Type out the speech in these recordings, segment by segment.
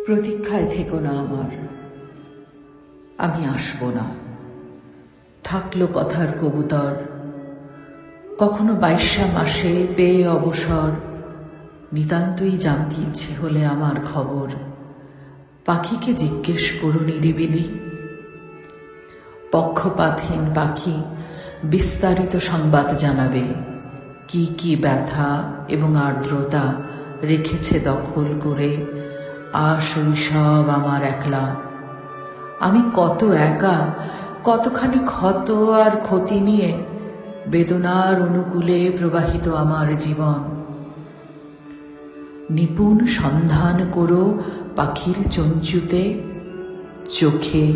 প্রতীক্ষায় থেকো না আমার, আমি আসব না। থাকলো কথার কবুতর, কখনো 22 মাসে পেয়ে অবসর। নিতান্তই জানতে ইচ্ছে হলে আমার খবর, পাখিকে জিজ্ঞেস করো নিরিবিলি। পক্ষপাতহীন পাখি বিস্তারিত সংবাদ জানাবে, কি কি ব্যথা এবং আর্দ্রতা রেখেছে দখল করে শৈশব আমার একলা। আমি কত একা, কতখানি ক্ষত আর ক্ষতি নিয়ে বেদনার অনুকূলে প্রবাহিত আমার জীবন। নিপুণ সন্ধান করো পাখির চঞ্চুতে, চোখে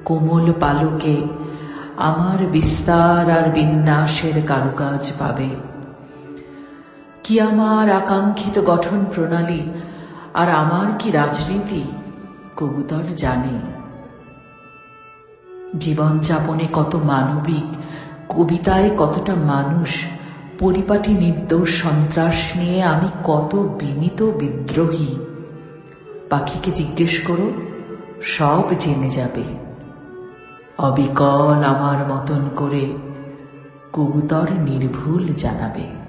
কোমল পালকে আমার বিস্তার আর বিন্যাসের কারুকাজ পাবে। কি আমার আকাঙ্ক্ষিত গঠন প্রণালী আর আমার কি রাজনীতি কবুতর জানে। জীবনযাপনে কত মানবিক, কবিতায় কতটা মানুষ, পরিপাটি নির্দোষ সন্ত্রাস নিয়ে আমি কত বিনীত বিদ্রোহী। পাখিকে জিজ্ঞেস করো, সব জেনে যাবে। অবিকল আমার মতন করে কবুতর নির্ভুল জানাবে।